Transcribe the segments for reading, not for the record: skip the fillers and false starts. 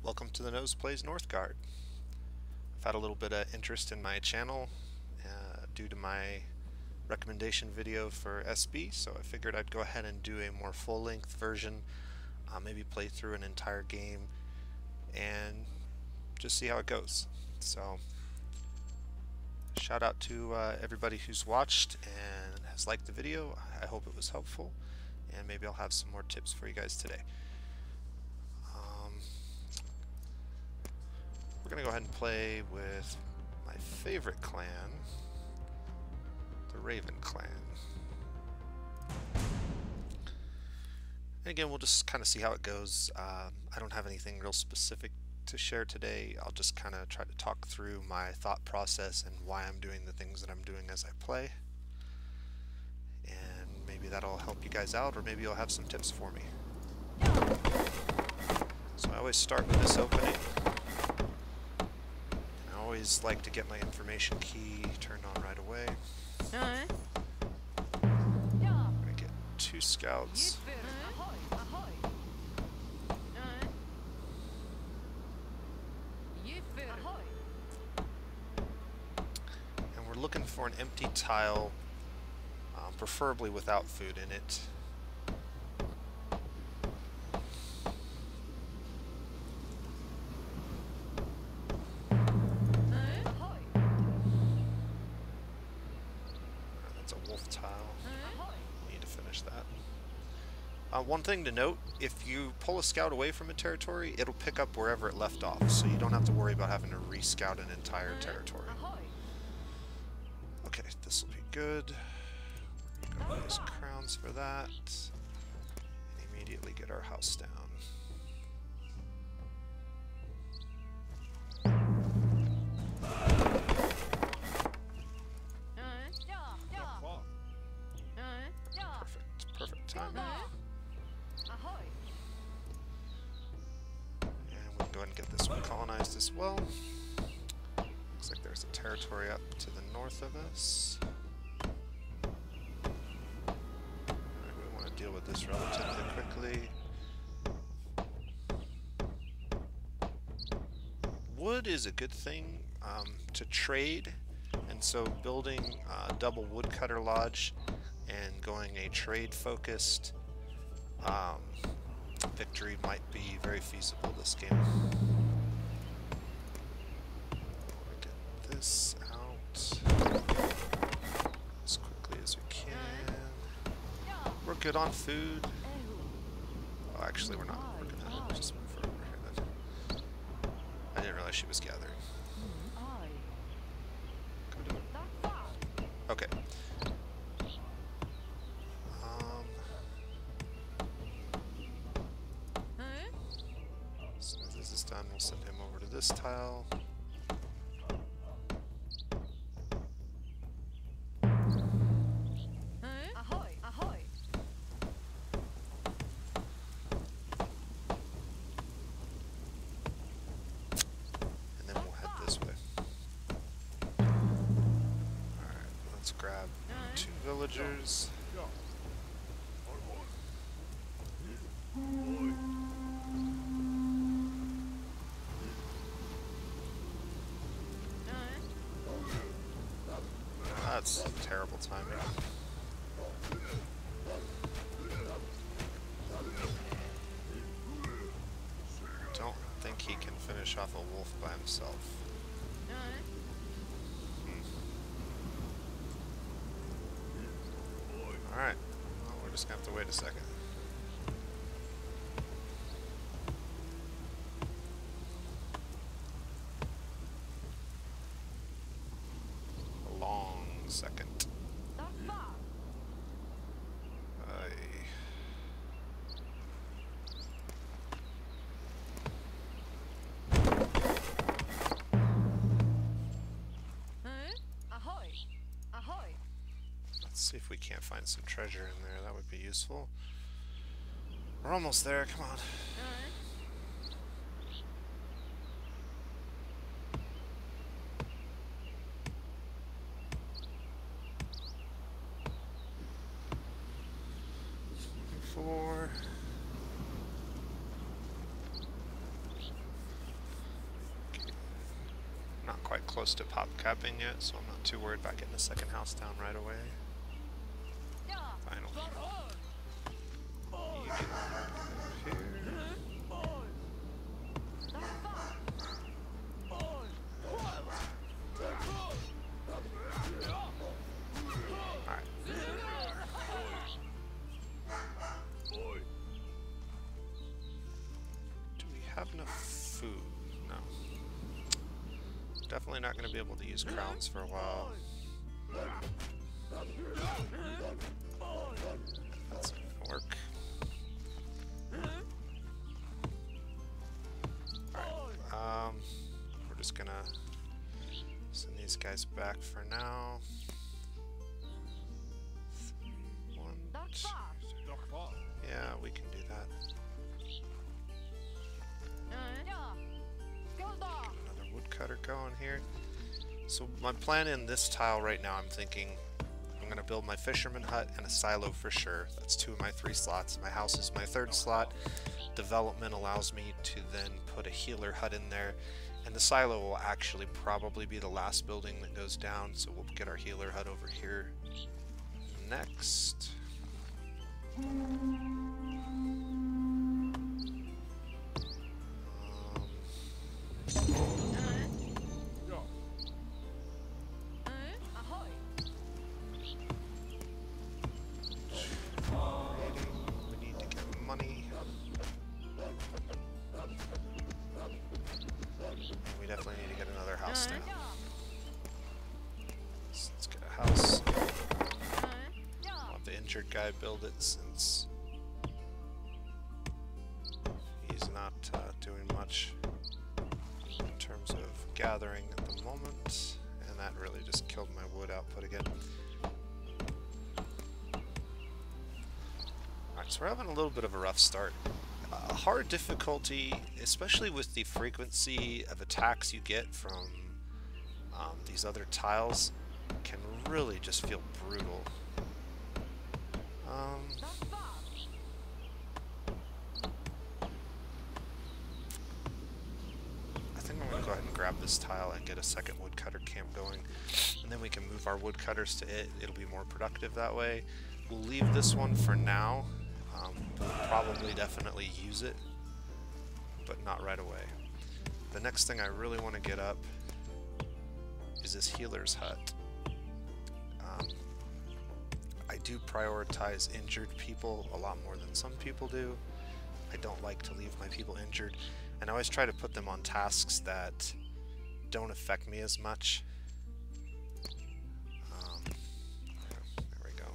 Welcome to the Nose Plays Northgard. I've had a little bit of interest in my channel due to my recommendation video for SB, so I figured I'd go ahead and do a more full-length version, maybe play through an entire game and just see how it goes. So shout out to everybody who's watched and has liked the video. I hope it was helpful, and maybe I'll have some more tips for you guys today. We're going to go ahead and play with my favorite clan, the Raven clan. And again, we'll just kind of see how it goes. I don't have anything real specific to share today. I'll just kind of try to talk through my thought process and why I'm doing the things that I'm doing as I play. And maybe that'll help you guys out, or maybe you'll have some tips for me. So I always start with this opening. I always like to get my information key turned on right away. I'm gonna get 2 scouts. And we're looking for an empty tile, preferably without food in it. One thing to note, if you pull a scout away from a territory, it'll pick up wherever it left off, so you don't have to worry about having to re-scout an entire territory. Okay, this will be good. We're gonna use crowns for that. And immediately get our house down. Perfect timing. Go ahead and get this one colonized as well. Looks like there's a territory up to the north of us. Alright, we want to deal with this relatively quickly. Wood is a good thing to trade, and so building a double woodcutter lodge and going a trade-focused victory might be very feasible this game. Get this out as quickly as we can. We're good on food. Oh, actually, we're not. We're gonna just move her over here then. I didn't realize she was gathering. Okay. Done, we'll send him over to this tile. And then we'll head this way. Alright, let's grab 2 villagers. That's terrible timing. Don't think he can finish off a wolf by himself. Alright, well, we're just gonna have to wait a second. Second. Let's see if we can't find some treasure in there. That would be useful. We're almost there. Come on. close to pop capping yet, so I'm not too worried about getting a second house down right away. Finally. You get here. Alright. Do we have enough food? No. Definitely not going to be able to use crowns for a while. That's not going to work. Alright, we're just going to send these guys back for now. 1, 2, yeah, we can do that. Another woodcutter going here. So my plan in this tile right now, I'm thinking I'm going to build my fisherman hut and a silo for sure. That's 2 of my 3 slots. My house is my 3rd slot. Development allows me to then put a healer hut in there. And the silo will actually probably be the last building that goes down. So we'll get our healer hut over here next. Guy build it since he's not doing much in terms of gathering at the moment, and that really just killed my wood output again. Alright, so we're having a little bit of a rough start. Hard difficulty, especially with the frequency of attacks you get from these other tiles, can really just feel brutal. I think I'm going to go ahead and grab this tile and get a second woodcutter camp going, and then we can move our woodcutters to it. It'll be more productive that way. We'll leave this one for now. We'll probably definitely use it, but not right away. The next thing I really want to get up is this healer's hut. I do prioritize injured people a lot more than some people do. I don't like to leave my people injured, and I always try to put them on tasks that don't affect me as much. There we go.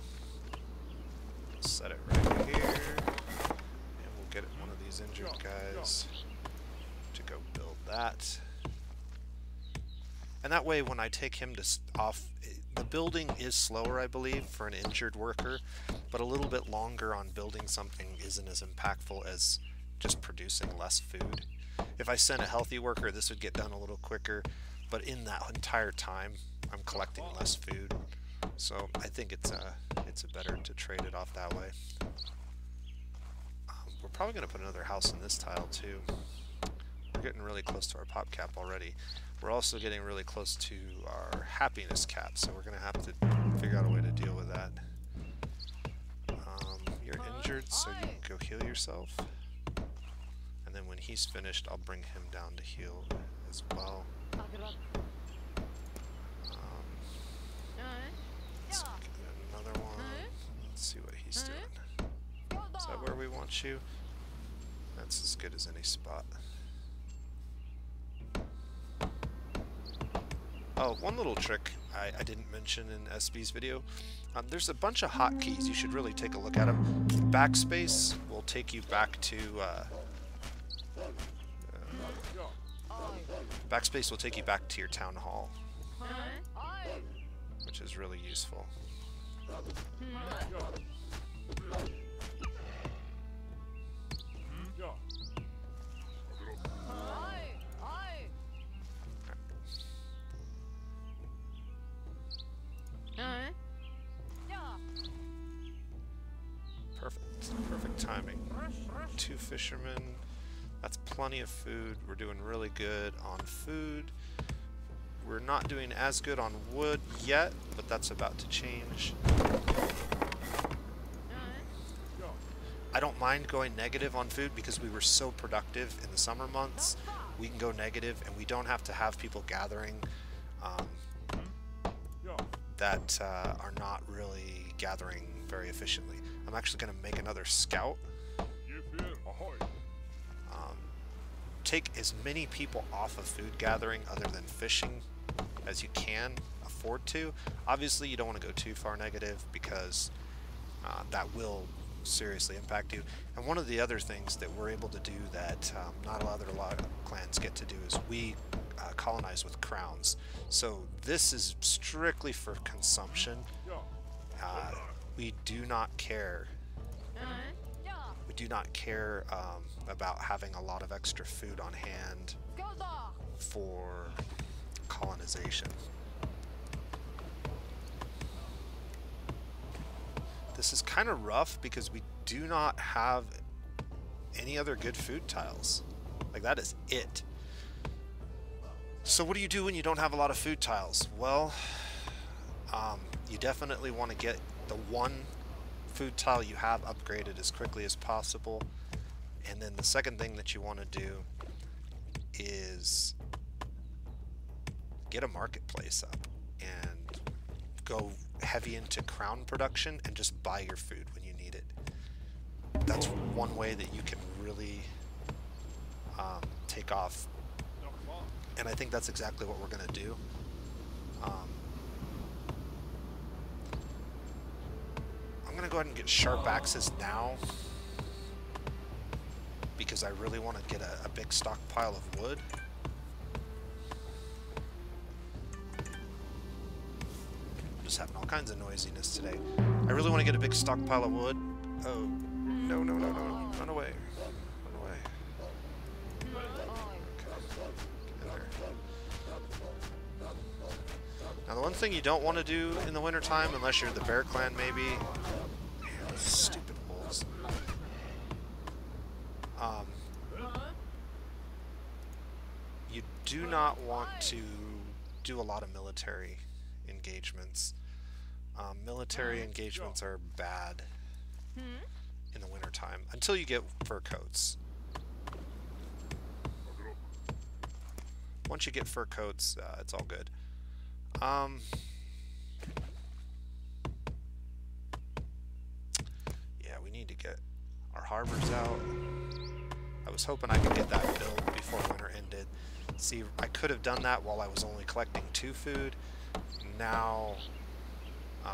We'll set it right here, and we'll get one of these injured guys to go build that. And that way, when I take him to off, the building is slower, I believe, for an injured worker, but a little bit longer on building something isn't as impactful as just producing less food. If I sent a healthy worker, this would get done a little quicker, but in that entire time, I'm collecting less food. So I think it's better to trade it off that way. We're probably going to put another house in this tile too. We're getting really close to our pop cap already. We're also getting really close to our happiness cap, so we're going to have to figure out a way to deal with that. You're injured, so you can go heal yourself. And then when he's finished, I'll bring him down to heal as well. Let's get another one. Let's see what he's doing. Is that where we want you? That's as good as any spot. Oh, one little trick I didn't mention in SB's video. There's a bunch of hotkeys. You should really take a look at them. Backspace will take you back to backspace will take you back to your town hall, which is really useful. Perfect timing. 2 fishermen. That's plenty of food. We're doing really good on food. We're not doing as good on wood yet, but that's about to change. I don't mind going negative on food because we were so productive in the summer months. We can go negative and we don't have to have people gathering that are not really gathering very efficiently. I'm actually going to make another scout. Take as many people off of food gathering other than fishing as you can afford to. Obviously you don't want to go too far negative because that will seriously impact you. And one of the other things that we're able to do that not a lot of clans get to do is we colonize with crowns. So this is strictly for consumption. We do not care. We do not care about having a lot of extra food on hand for colonization. This is kind of rough because we do not have any other good food tiles. Like, that is it. So what do you do when you don't have a lot of food tiles? Well, you definitely want to get the one food tile you have upgraded as quickly as possible. And then the second thing that you want to do is get a marketplace up and go heavy into crown production and just buy your food when you need it. That's one way that you can really take off, and I think that's exactly what we're gonna do. I'm gonna go ahead and get sharp axes now because I really want to get a big stockpile of wood. Just having all kinds of noisiness today. I really want to get a big stockpile of wood. Oh, no, no, no, no. Run away. Run away. Okay. Get in there. Now, the one thing you don't want to do in the wintertime, unless you're the Bear Clan, maybe... Man, those stupid wolves. You do not want to do a lot of military engagements. Military engagements are bad in the wintertime until you get fur coats. Once you get fur coats, it's all good. Yeah, we need to get our harbors out. I was hoping I could get that built before winter ended. See, I could have done that while I was only collecting 2 food. Now, we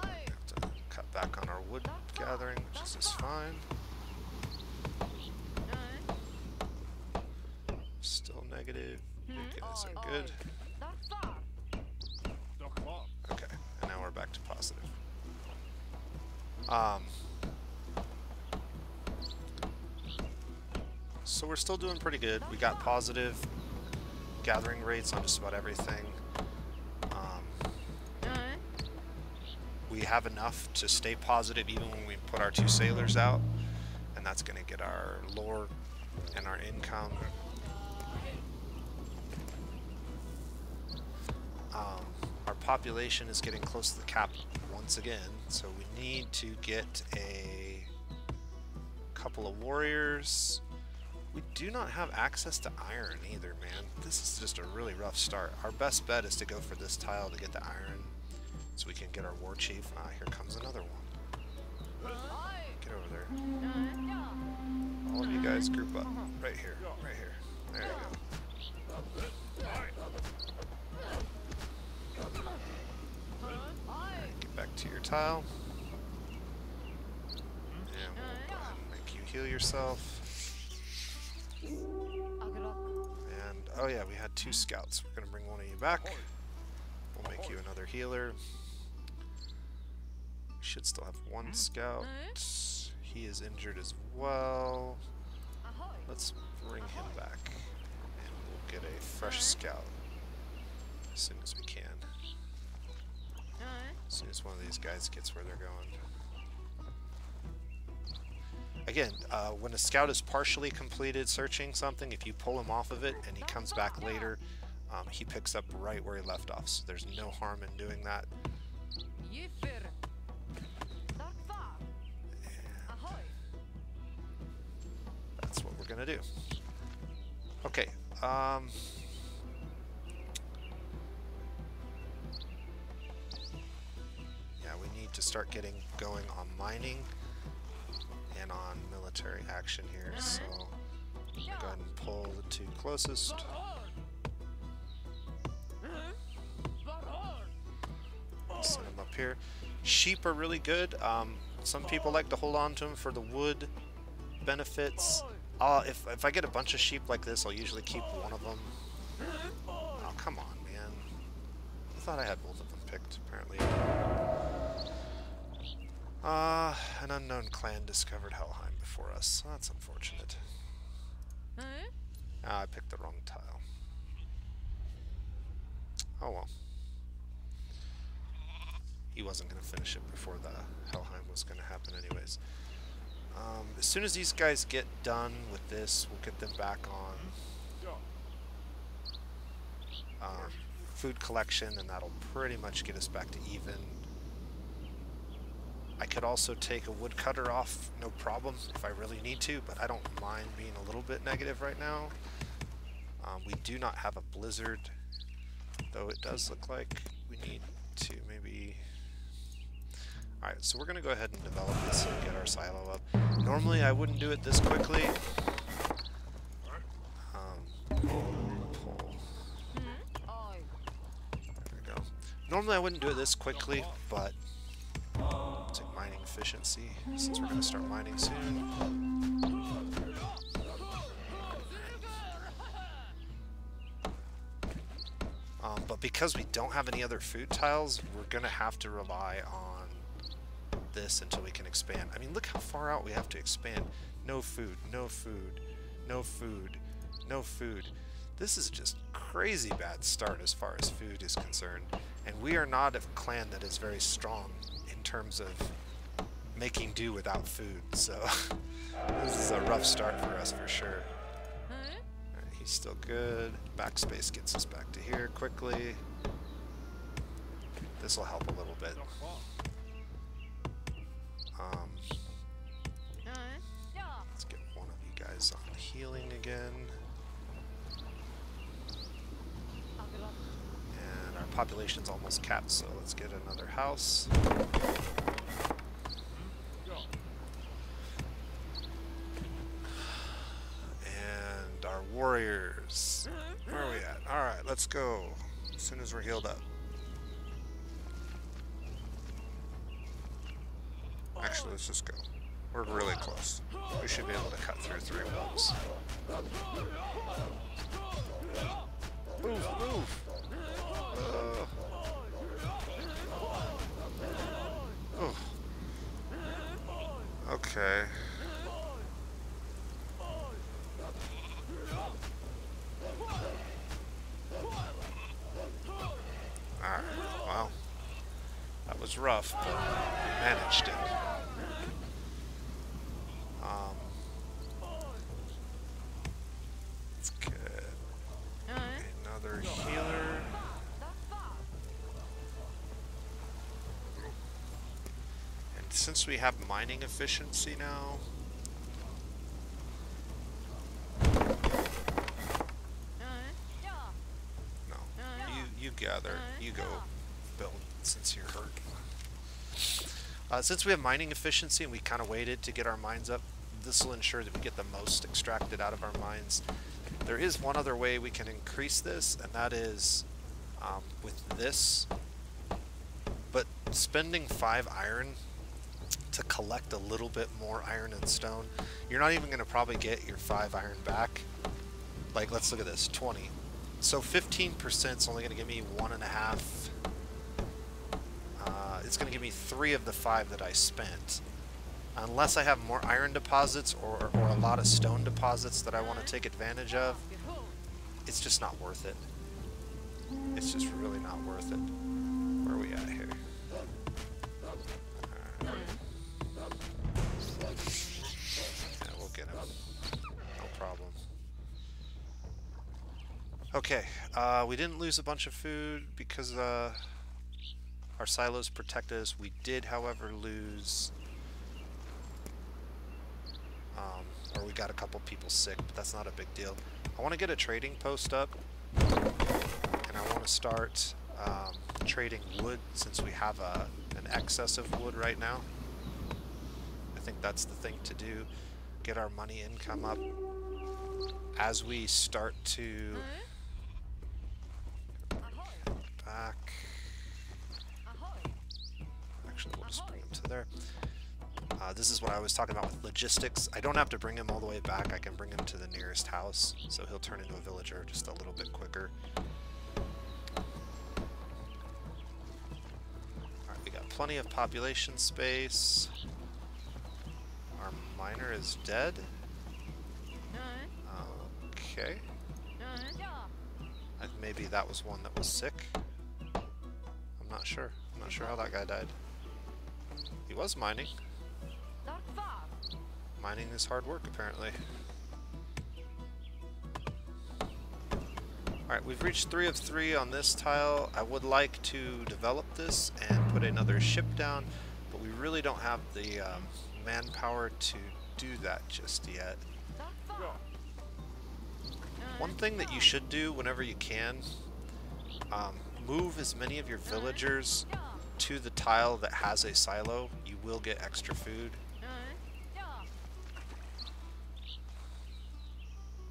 have to cut back on our wood gathering, which is just fine. Still negative. You guys are good. Okay, and now we're back to positive. So we're still doing pretty good. We got positive gathering rates on just about everything. We have enough to stay positive even when we put our 2 sailors out, and that's going to get our lore and our income. Our population is getting close to the cap once again, so we need to get a couple of warriors. We do not have access to iron either, man. This is just a really rough start. Our best bet is to go for this tile to get the iron so we can get our war chief. Ah, here comes another one. Get over there. All of you guys group up. Right here. Right here. There you go. Get back to your tile. And we'll go ahead and make you heal yourself. And, oh yeah, we had 2 scouts. We're going to bring one of you back. We'll make you another healer. We should still have 1 scout. He is injured as well. Let's bring him back. And we'll get a fresh scout as soon as we can. As soon as one of these guys gets where they're going. Again, when a scout is partially completed searching something, if you pull him off of it and he comes back later, he picks up right where he left off. So there's no harm in doing that. That's what we're gonna do. Okay. Yeah, we need to start getting going on mining and on military action here. So I'm gonna go ahead and pull the two closest. Send them up here. Sheep are really good. Some people like to hold on to them for the wood benefits. If I get a bunch of sheep like this, I'll usually keep one of them. Oh, come on, man. I thought I had both of them picked, apparently. An unknown clan discovered Helheim before us. That's unfortunate. I picked the wrong tile. Oh well. He wasn't going to finish it before the Helheim was going to happen anyways. As soon as these guys get done with this, we'll get them back on food collection, and that'll pretty much get us back to even. I could also take a woodcutter off, no problem, if I really need to, but I don't mind being a little bit negative right now. We do not have a blizzard, though it does look like we need to maybe... Alright, so we're going to go ahead and develop this and get our silo up. Normally I wouldn't do it this quickly. Pull. There we go. Normally I wouldn't do it this quickly, but take mining efficiency since we're going to start mining soon. But because we don't have any other food tiles, we're going to have to rely on this until we can expand. I mean, look how far out we have to expand. No food, no food, no food, no food. This is just crazy bad start as far as food is concerned. And we are not a clan that is very strong in terms of making do without food. So this is a rough start for us for sure. Alright, he's still good. Backspace gets us back to here quickly. This will help a little bit. Let's get one of you guys on healing again. And our population's almost capped, so let's get another house. And our warriors. Where are we at? Alright, let's go. As soon as we're healed up. Actually, let's just go. We're really close. We should be able to cut through 3 wolves. Move, move! Okay. Alright, well. That was rough, but we managed it. Let's get another healer. And since we have mining efficiency now, no, you gather, you go build since you're hurt. Since we have mining efficiency and we kind of waited to get our mines up, this will ensure that we get the most extracted out of our mines. There is one other way we can increase this, and that is with this. But spending 5 iron to collect a little bit more iron and stone, you're not even going to probably get your 5 iron back. Like, let's look at this, 20. So 15% is only going to give me 1.5. It's going to give me 3 of the 5 that I spent. Unless I have more iron deposits or a lot of stone deposits that I want to take advantage of, it's just not worth it. It's just really not worth it. Where are we at here? problem. Okay, we didn't lose a bunch of food because our silos protected us. We did, however, lose, or we got a couple people sick, but that's not a big deal. I want to get a trading post up, and I want to start trading wood since we have an excess of wood right now. I think that's the thing to do. Get our money income up as we start to back. Actually, we'll just bring them to there. This is what I was talking about with logistics. I don't have to bring him all the way back. I can bring him to the nearest house, so he'll turn into a villager just a little bit quicker. Alright, we got plenty of population space. Our miner is dead. Okay. Maybe that was one that was sick. I'm not sure. I'm not sure how that guy died. He was mining. Mining is hard work, apparently. Alright, we've reached 3 of 3 on this tile. I would like to develop this and put another ship down, but we really don't have the manpower to do that just yet. One thing that you should do whenever you can, move as many of your villagers to the tile that has a silo. You will get extra food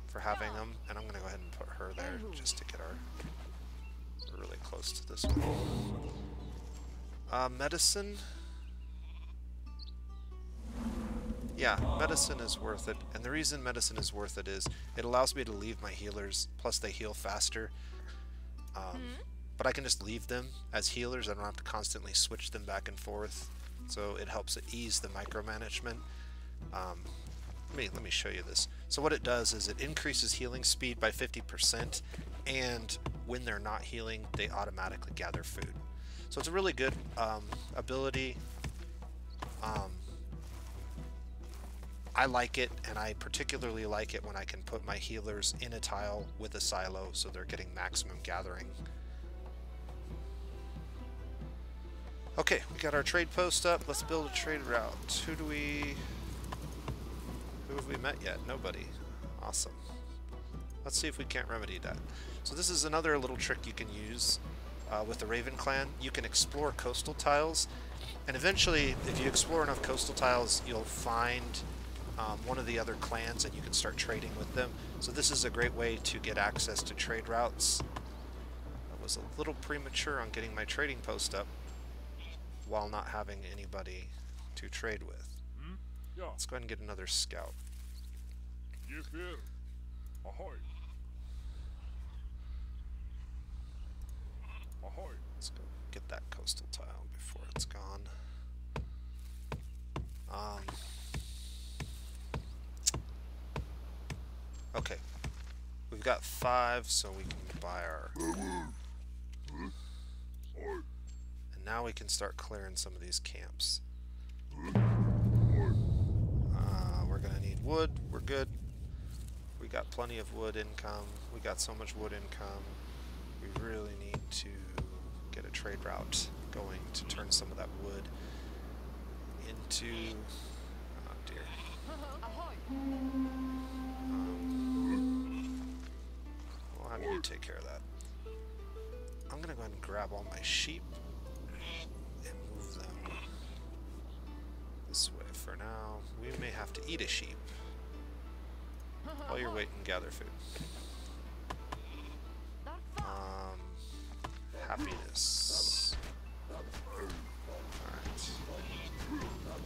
for having them, and I'm going to go ahead and put her there just to get our really close to this one. Medicine. Yeah, medicine is worth it, and the reason medicine is worth it is it allows me to leave my healers, plus they heal faster. But I can just leave them as healers. I don't have to constantly switch them back and forth, so it helps it ease the micromanagement. Let me show you this. So what it does is it increases healing speed by 50%, and when they're not healing, they automatically gather food. So it's a really good ability. I like it, and I particularly like it when I can put my healers in a tile with a silo so they're getting maximum gathering. Okay, we got our trade post up. Let's build a trade route. Who have we met yet? Nobody. Awesome. Let's see if we can't remedy that. So this is another little trick you can use with the Raven clan. You can explore coastal tiles, and eventually, if you explore enough coastal tiles, you'll find one of the other clans and you can start trading with them. So this is a great way to get access to trade routes. I was a little premature on getting my trading post up while not having anybody to trade with. Let's go ahead and get another scout. Let's go get that coastal tile before it's gone. Okay, we've got 5, so we can buy our... And now we can start clearing some of these camps. We're gonna need wood. We're good. We got plenty of wood income. We got so much wood income. We really need to get a trade route going to turn some of that wood into... Oh dear. Well, how do you take care of that? I'm gonna go ahead and grab all my sheep and move them this way for now. We may have to eat a sheep while you're waiting to gather food. Happiness. Alright.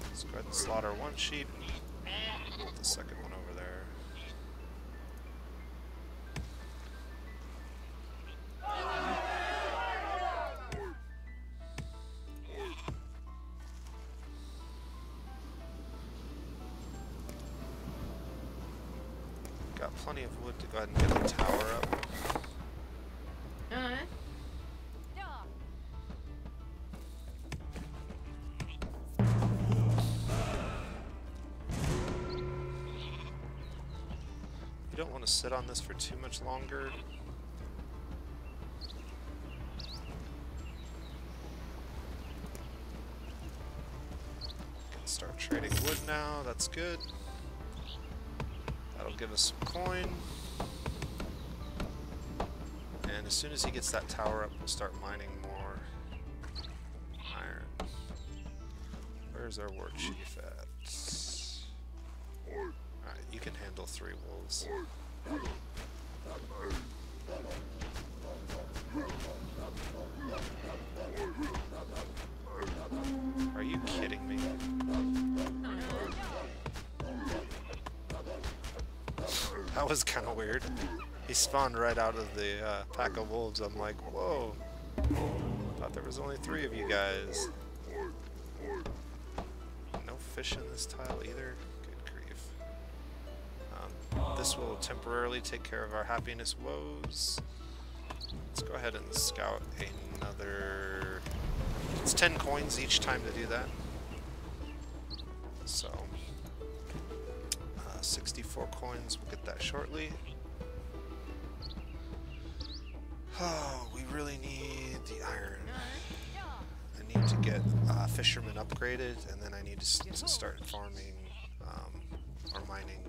Let's go ahead and slaughter one sheep. Put the second one over there. Got plenty of wood to go ahead and get the tower up. You don't want to sit on this for too much longer. Can start trading wood now, that's good. That'll give us some coin. And as soon as he gets that tower up, we'll start mining more iron. Where's our war chief at? Alright, you can handle 3 wolves. Are you kidding me? That was kind of weird. He spawned right out of the pack of wolves. I'm like, whoa. Thought there was only 3 of you guys. No fish in this tile either. Good grief. This will temporarily take care of our happiness woes. Let's go ahead and scout another... It's 10 coins each time to do that. So, 64 coins, we'll get that shortly. Oh, we really need the iron. I need to get fishermen upgraded, and then I need to start farming or mining.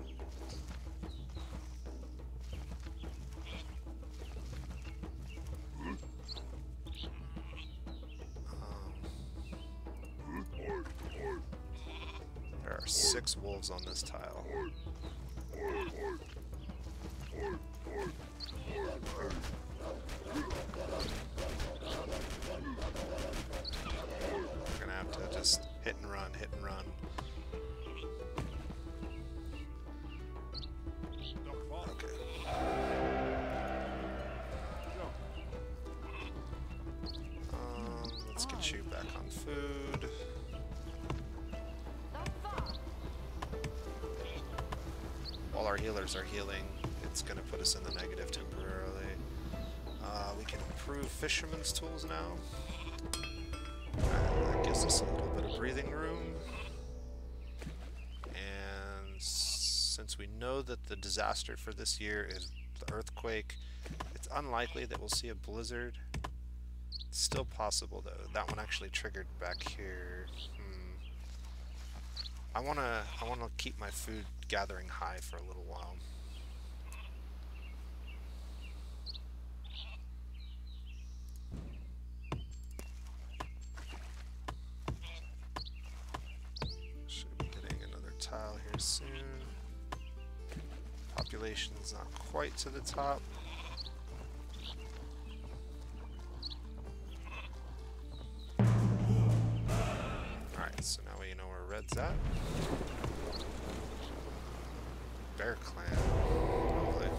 There are 6 wolves on this tile. We're gonna have to just hit and run, hit and run. Okay. Let's get you back on food. While our healers are healing, it's gonna put us in the negative temporarily. We can improve fisherman's tools now. That gives us a little bit of breathing room. And since we know that the disaster for this year is the earthquake, it's unlikely that we'll see a blizzard. It's still possible though. That one actually triggered back here. I wanna keep my food gathering high for a little while. Should be getting another tile here soon. Population's not quite to the top. Alright, so now we know where red's at. Bear Clan. Lovely.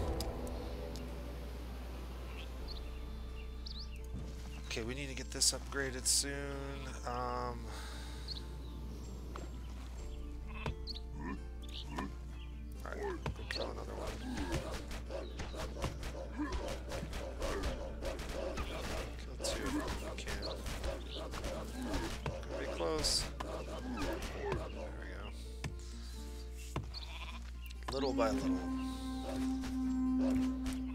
Okay, we need to get this upgraded soon. Alright, go kill another one. Kill 2 if we can. Could be close. Little by little.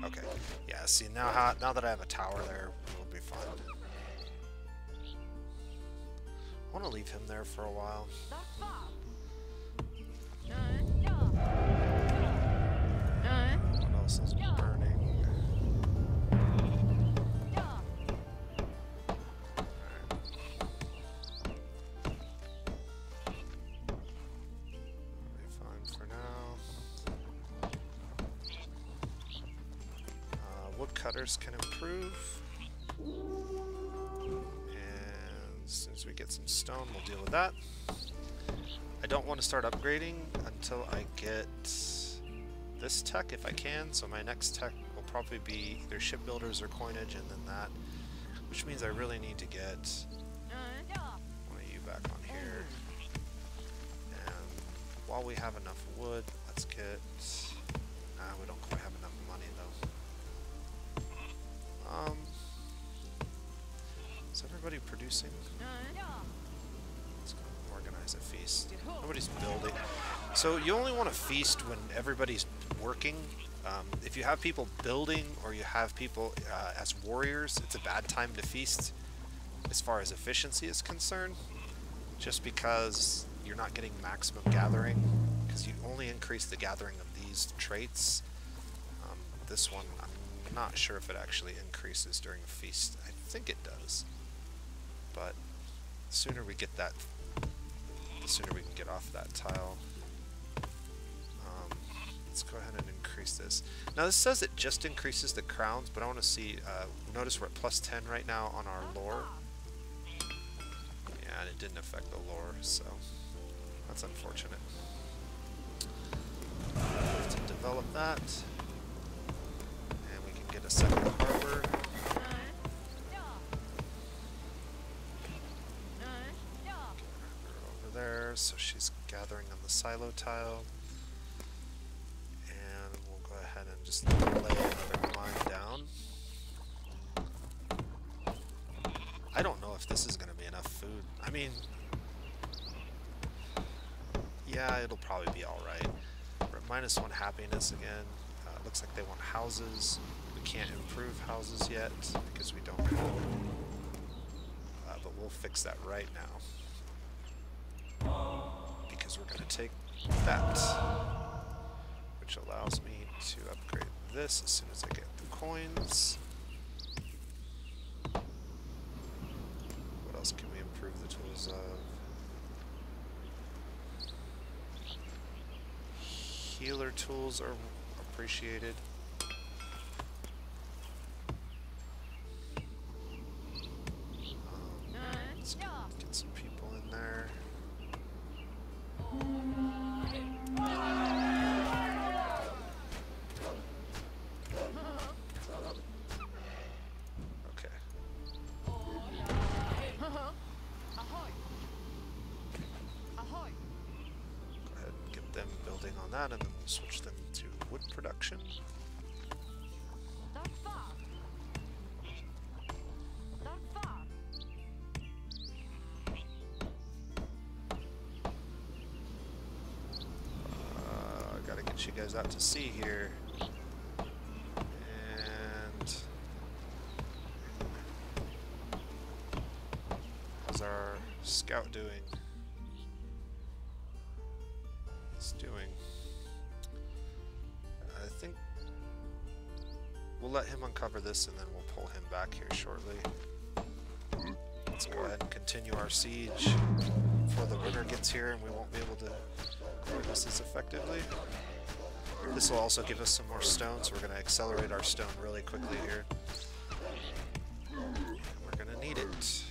Okay. Yeah, see now that I have a tower there, we'll be fine. I want to leave him there for a while. What else is burning? Cutters can improve, and as soon as we get some stone, we'll deal with that. I don't want to start upgrading until I get this tech if I can, so my next tech will probably be either shipbuilders or coinage, and then that, which means I really need to get one of you back on here. And while we have enough wood, let's get... we don't quite have enough money though. Is everybody producing? Let's go organize a feast. Nobody's building. So you only want to feast when everybody's working If you have people building or you have people as warriors, it's a bad time to feast as far as efficiency is concerned, just because you're not getting maximum gathering, because you only increase the gathering of these traits. This one, I'm not sure if it actually increases during a feast. I think it does, but the sooner we get that, the sooner we can get off that tile. Let's go ahead and increase this. Now this says it just increases the crowns, but I want to see, notice we're at +10 right now on our lore. Yeah, and it didn't affect the lore, so that's unfortunate. To develop that, and we can get a second harbor. Get her over there, so she's gathering on the silo tile. And just lay another mine down. I don't know if this is going to be enough food. I mean, yeah, it'll probably be alright. We're at -1 happiness again. Looks like they want houses. We can't improve houses yet because we don't have them. But we'll fix that right now. Because we're going to take that, which allows me to upgrade this as soon as I get the coins. What else can we improve the tools of? Healer tools are appreciated. Let's get some people in there. And then we'll switch them to wood production. Gotta get you guys out to sea here. And how's our scout doing? He's doing. I think we'll let him uncover this and then we'll pull him back here shortly. Let's go ahead and continue our siege before the winter gets here and we won't be able to do this as effectively. This will also give us some more stone, so we're going to accelerate our stone really quickly here. And we're going to need it.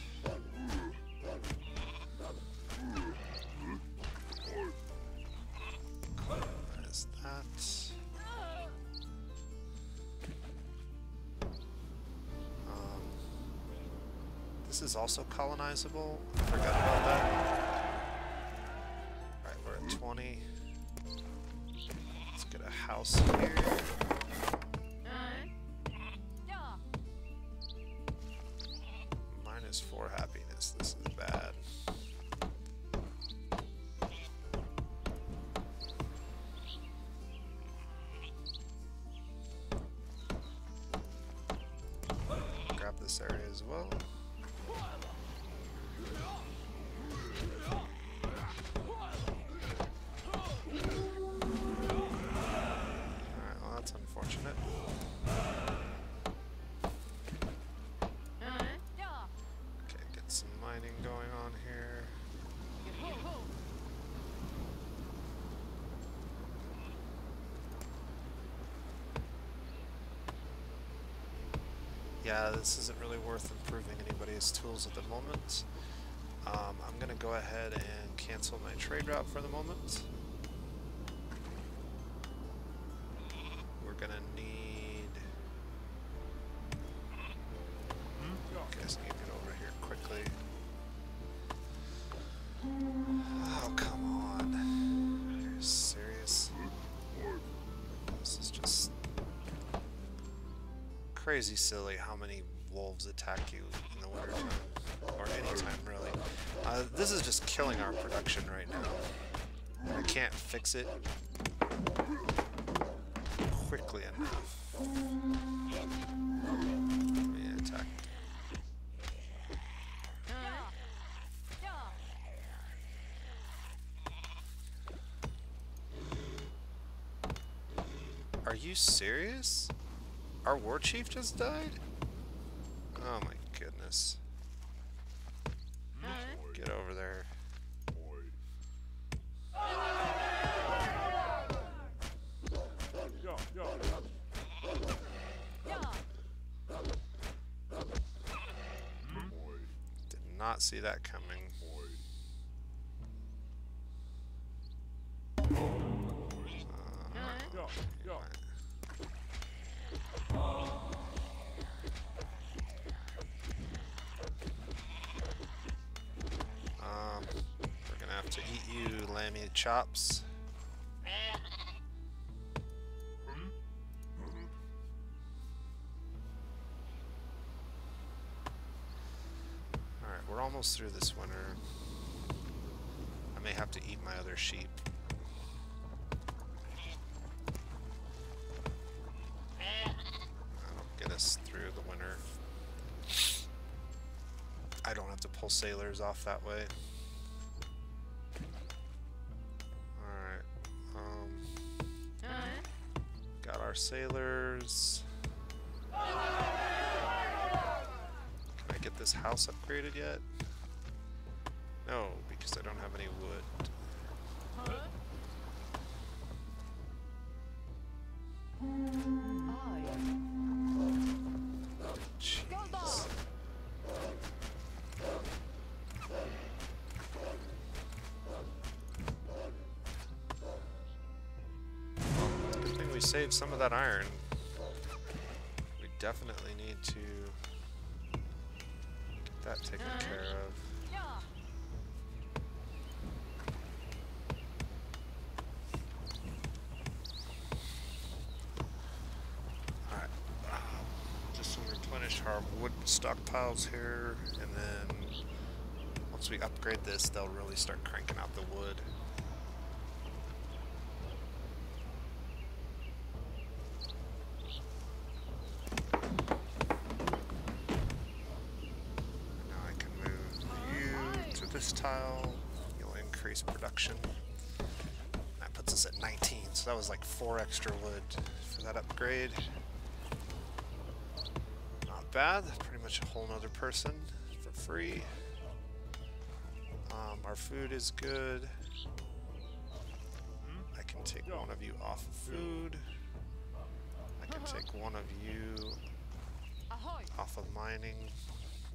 This is also colonizable. I forgot about that. Alright, we're at 20. Let's get a house here. -4 happiness. This is bad. Grab this area as well. Going on here. Yeah, this isn't really worth improving anybody's tools at the moment. I'm gonna go ahead and cancel my trade route for the moment. We're gonna need... You guys need to get over here quickly. Oh, come on. Are you serious? This is just crazy silly how many wolves attack you in the wintertime, or anytime really. This is just killing our production right now. I can't fix it quickly quickly enough. Let me attack. Are you serious? Our war chief just died? Oh my goodness. Get over there. Did not see that coming. We're gonna have to eat you, lammy chops. Alright, we're almost through this winter. I may have to eat my other sheep. That'll get us through the winter. I don't have to pull sailors off that way. Got our sailors. Can I get this house upgraded yet? No, because I don't have any wood. Jeez. Good thing we saved some of that iron. We definitely need to get that taken care of. Alright. Just to replenish our wood stockpiles here, and then once we upgrade this, they'll really start cranking out the wood. This tile, you'll increase production. That puts us at 19, so that was like 4 extra wood for that upgrade. Not bad, that's pretty much a whole nother person for free. Our food is good. I can take one of you off of food. I can take one of you off of mining.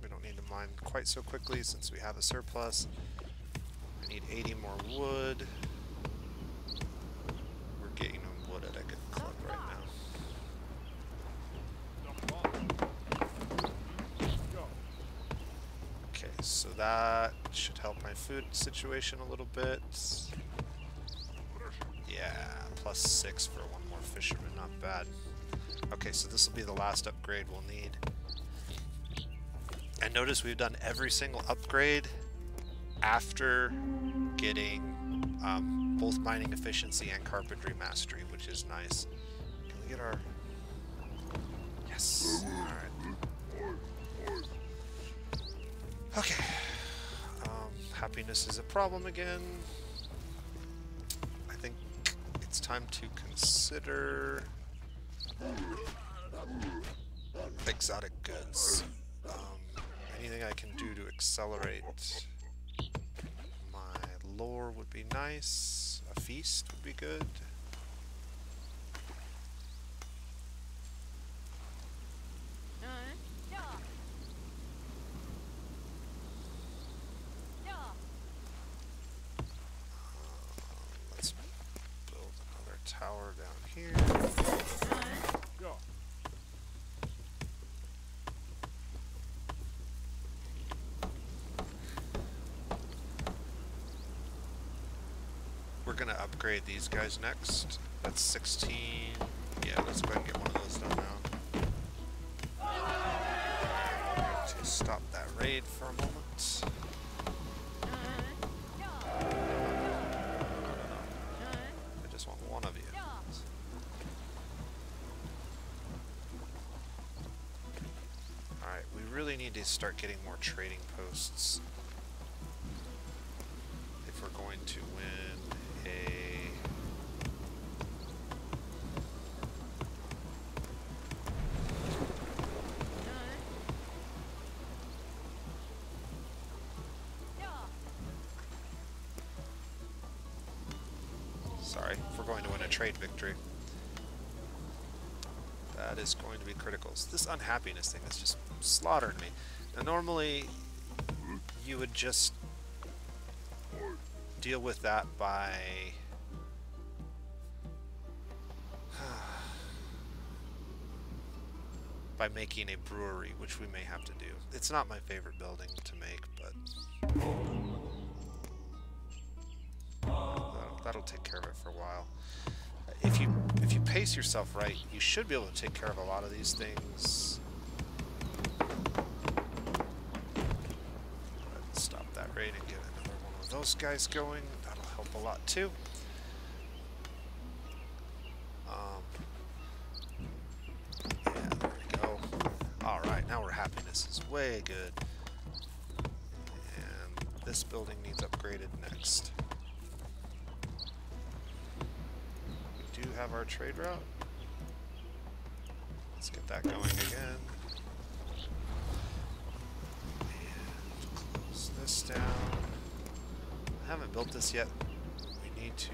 We don't need to mine quite so quickly since we have a surplus. I need 80 more wood. We're getting them wood at a good clip right now. Okay, so that should help my food situation a little bit. Yeah, +6 for one more fisherman, not bad. Okay, so this will be the last upgrade we'll need. And notice we've done every single upgrade after getting both mining efficiency and carpentry mastery, which is nice. Can we get our... Yes. Alright. Okay. Happiness is a problem again. I think it's time to consider exotic goods. Anything I can do to accelerate my lore would be nice. A feast would be good. Let's build another tower down here. We're gonna upgrade these guys next. That's 16. Yeah, let's go ahead and get one of those done now. To stop that raid for a moment. I just want one of you. really need to start getting more trading posts if we're going to win a... Sorry, if we're going to win a trade victory. That is going to be critical. So this unhappiness thing is just slaughtering me. Now normally you would just deal with that by making a brewery, which we may have to do. It's not my favorite building to make, but that'll take care of it for a while. If you pace yourself right, you should be able to take care of a lot of these things. Let's stop that raid and get another one of those guys going. That'll help a lot too. Yeah, there we go. Alright, now we're happy. This is way good. And this building needs upgraded next. We do have our trade route. Let's get that going again. And close this down. I haven't built this yet. We need to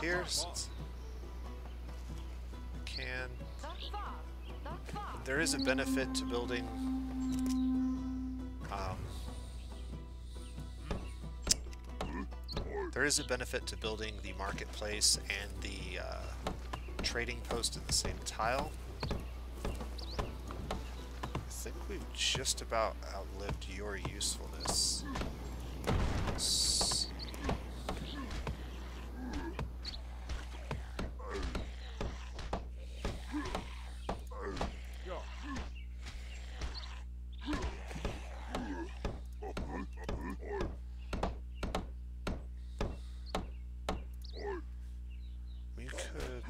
here since we can. There is a benefit to building the marketplace and the trading post in the same tile. I think we've just about outlived your usefulness.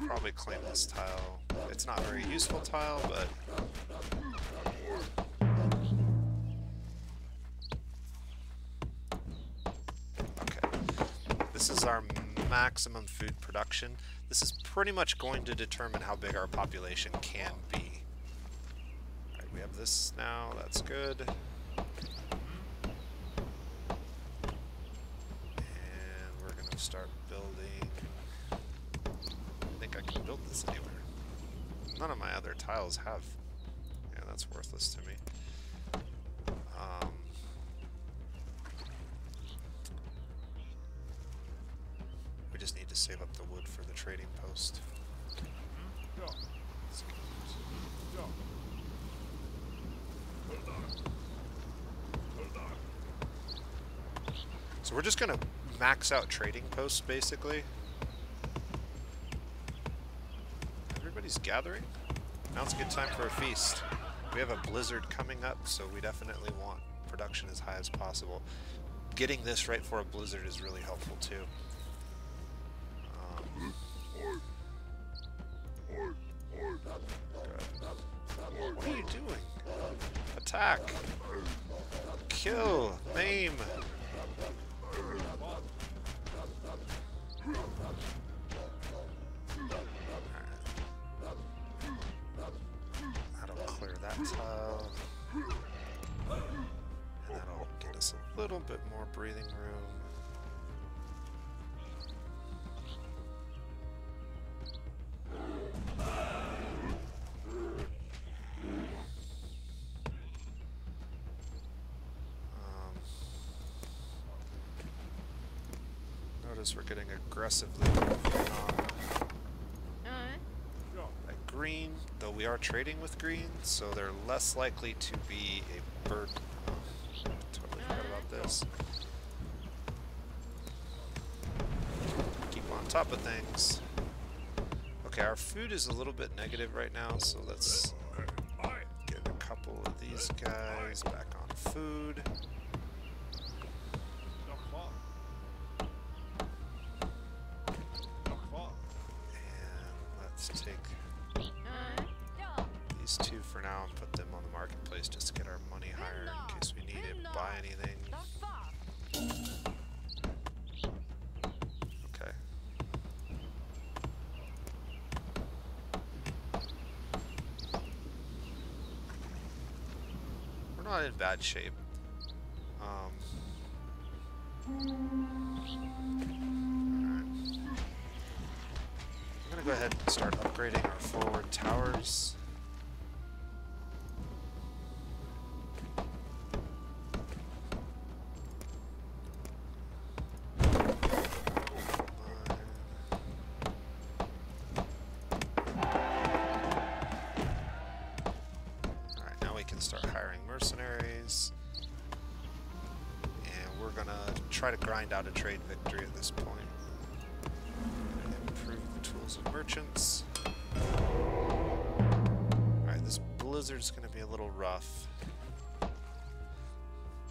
Probably claim this tile. It's not a very useful tile, but okay. This is our maximum food production. This is pretty much going to determine how big our population can be. Alright, we have this now, that's good. And we're gonna start building. I can build this anywhere. None of my other tiles have. Yeah, that's worthless to me. We just need to save up the wood for the trading post. So we're just gonna max out trading posts basically. Everybody's gathering. Now it's a good time for a feast. We have a blizzard coming up, so we definitely want production as high as possible. Getting this right for a blizzard is really helpful too. What are you doing? Attack! Kill! Maim! Tile. And that'll get us a little bit more breathing room. Notice we're getting aggressively moving on. Green, though we are trading with green, so they're less likely to be a burden. Oh, totally forgot about this. Keep on top of things. Okay, our food is a little bit negative right now, so let's get a couple of these guys back on food. And let's take these two for now and put them on the marketplace just to get our money higher in case we need to buy anything. Okay. We're not in bad shape. Alright. I'm gonna go ahead and start upgrading our forward towers. Alright, now we can start hiring mercenaries. And we're gonna try to grind out a trade victory at this point. Improve the tools of merchants. Alright, this blizzard's gonna be a little rough.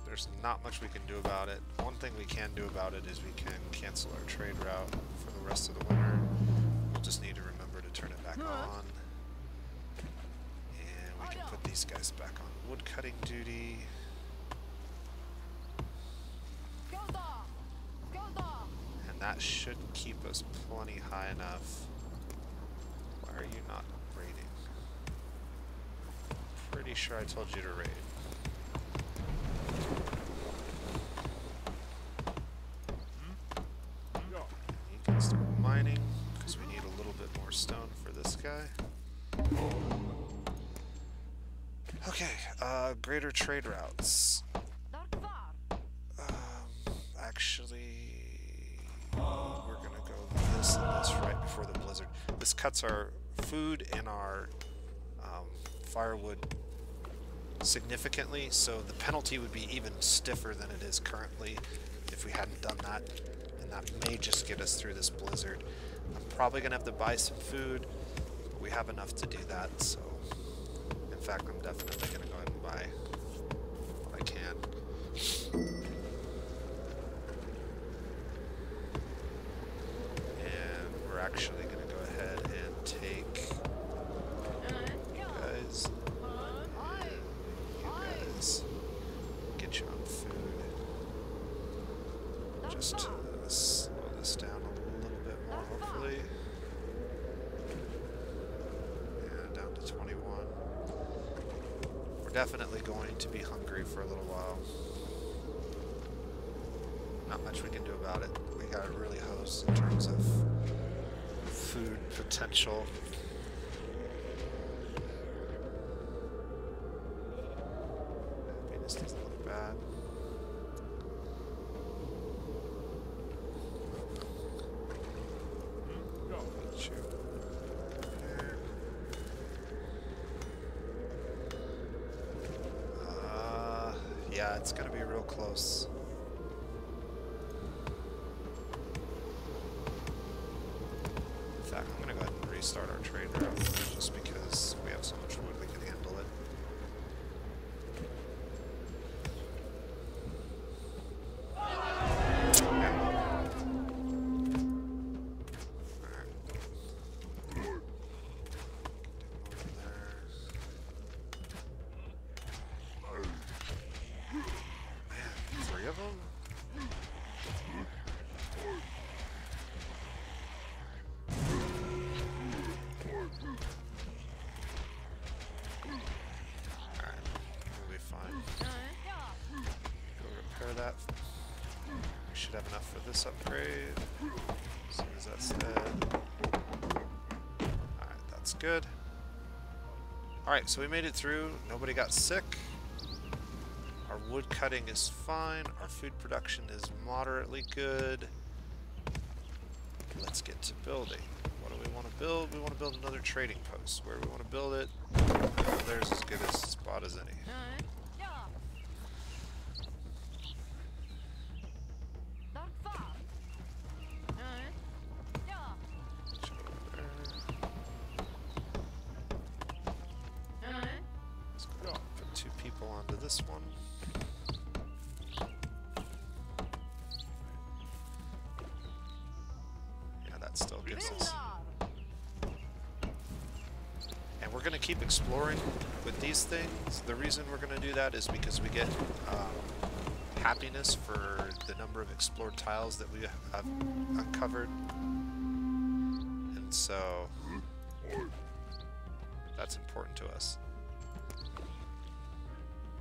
There's not much we can do about it. One thing we can do about it is we can cancel our trade route for the rest of the winter. We'll just need to remember to turn it back on. And we can put these guys back on wood cutting duty. And that should keep us plenty high enough. Why are you not raiding? Pretty sure I told you to raid. You can start mining, because we need a little bit more stone for this guy. Okay, greater trade routes. Actually, we're gonna go this and this right before the blizzard. This cuts our food and our firewood significantly, so the penalty would be even stiffer than it is currently if we hadn't done that, and that may just get us through this blizzard. I'm probably gonna have to buy some food, but we have enough to do that, so in fact I'm definitely gonna go ahead and buy what I can. And we're actually gonna go ahead and take you guys. Get you on food. Just to slow this down a little bit more, hopefully. And down to 21. We're definitely going to be hungry for a little while. Not much we can do about it. We got really hosed in terms of food potential. This doesn't look bad. Put you there. Yeah, it's gonna be real close. In fact, I'm gonna go ahead and restart our trade route just because we have so much wood we can handle it. That. We should have enough for this upgrade. As soon as that's dead. Alright, that's good. Alright, so we made it through. Nobody got sick. Our wood cutting is fine. Our food production is moderately good. Let's get to building. What do we want to build? We want to build another trading post. Where do we want to build it? There's as good a spot as any. Onto this one. Yeah, that still gives us. And we're we're going to keep exploring with these things. The reason we're going to do that is because we get happiness for the number of explored tiles that we have uncovered. And so that's important to us.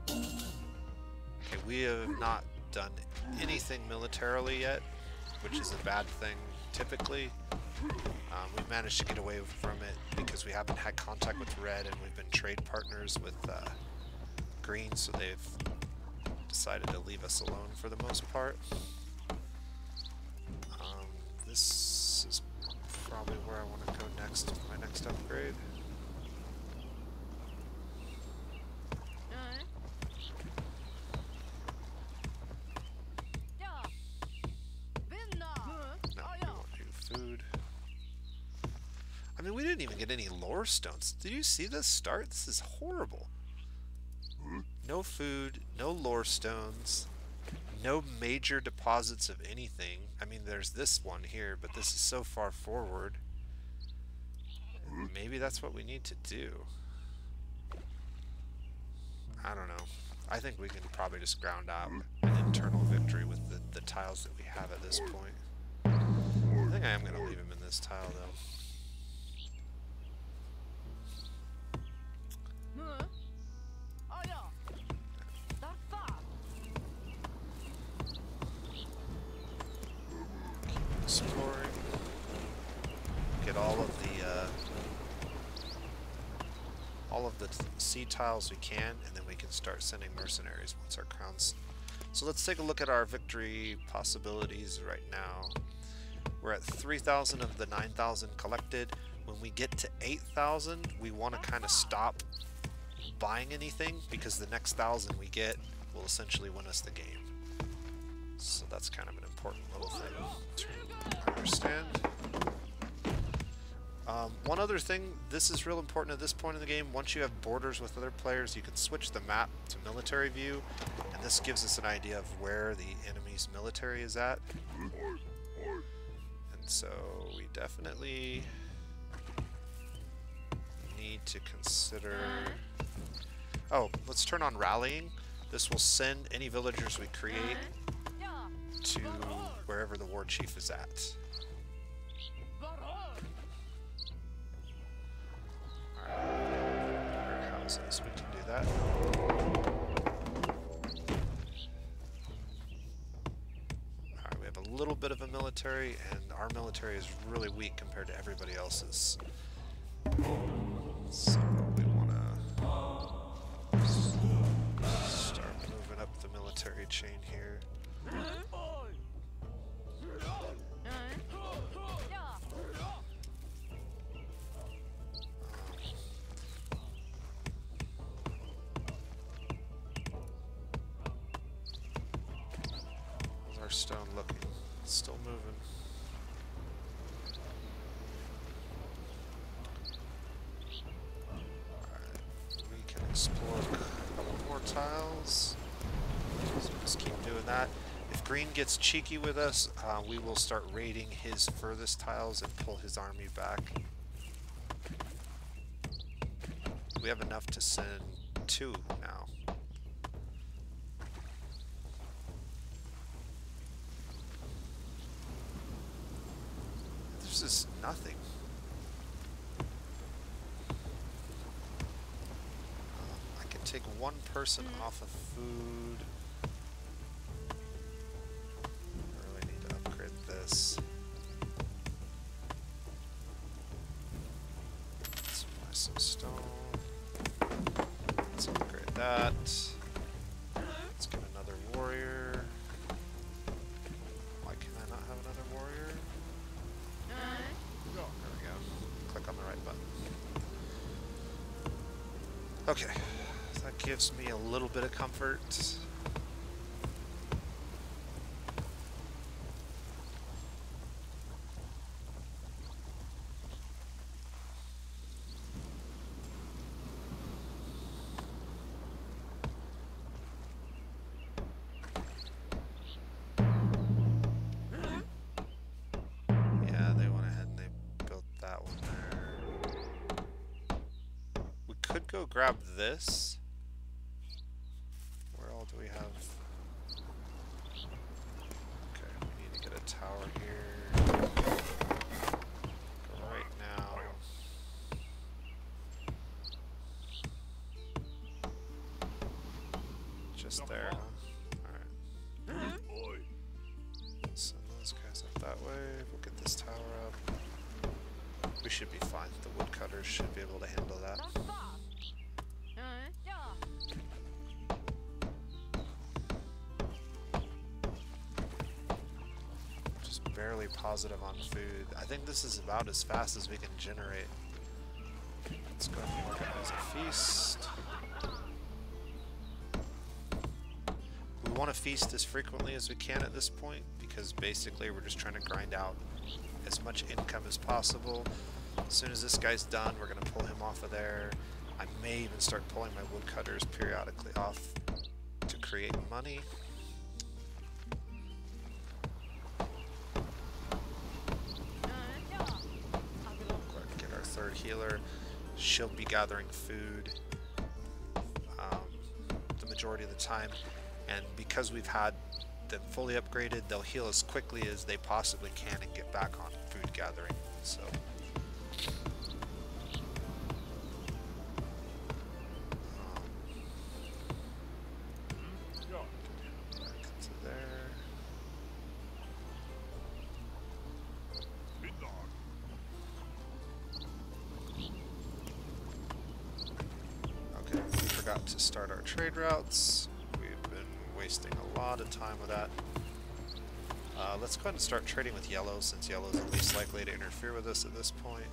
Okay, we have not done anything militarily yet, which is a bad thing typically. We've managed to get away from it because we haven't had contact with red, and we've been trade partners with green, so they've decided to leave us alone for the most part. This is probably where I want to go next with my next upgrade. I mean, we didn't even get any lore stones. Did you see this start? This is horrible. No food, no lore stones, no major deposits of anything. I mean, there's this one here, but this is so far forward. Maybe that's what we need to do. I don't know. I think we can probably just ground out an internal victory with the tiles that we have at this point. I think I am going to leave him in this tile, though. Exploring. Get all of the sea tiles we can, and then we can start sending mercenaries once our crowns. So let's take a look at our victory possibilities right now. We're at 3,000 of the 9,000 collected. When we get to 8,000, we want to kind of stop buying anything, because the next 1,000 we get will essentially win us the game. So that's kind of an important little thing to understand. One other thing, this is real important at this point in the game. Once you have borders with other players, you can switch the map to military view, and this gives us an idea of where the enemy's military is at. And so we definitely need to consider... Oh, let's turn on rallying. This will send any villagers we create to wherever the war chief is at. Alright, houses, we can do that. Alright, we have a little bit of a military, and our military is really weak compared to everybody else's. So we want to start moving up the military chain here. How's our stone looking? It's still moving. Explore a couple more tiles. So just keep doing that. If green gets cheeky with us, we will start raiding his furthest tiles and pull his army back. We have enough to send 2 now. There's just nothing. Take one person off of food. I really need to upgrade this. Let's buy some stone. Let's upgrade that. Let's get another warrior. Why can I not have another warrior? There we go. Click on the right button. Okay. That gives me a little bit of comfort. Yeah, they went ahead and they built that one there. go grab this. Where all do we have? Okay, we need to get a tower here. Go right now. Just there, huh? Alright. Send those guys up that way. We'll get this tower up. We should be fine. The woodcutters should be able to handle that. Just barely positive on food. I think this is about as fast as we can generate. Let's go ahead and organize a feast. We want to feast as frequently as we can at this point, because basically we're just trying to grind out as much income as possible. As soon as this guy's done, we're going to pull him off of there. I may even start pulling my woodcutters periodically off to create money. Go ahead and get our third healer. She'll be gathering food the majority of the time, and because we've had them fully upgraded, they'll heal as quickly as they possibly can and get back on food gathering. So back to there. Okay, we forgot to start our trade routes. We've been wasting a lot of time with that. Let's go ahead and start trading with yellow, since yellow is the least likely to interfere with us at this point.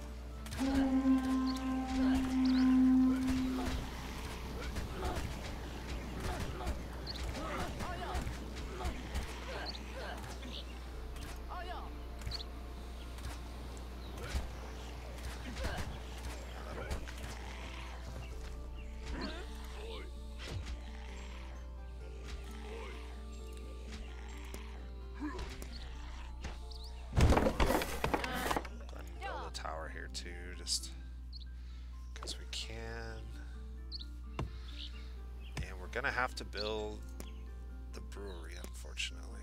Too, just because we can. And we're gonna have to build the brewery, unfortunately.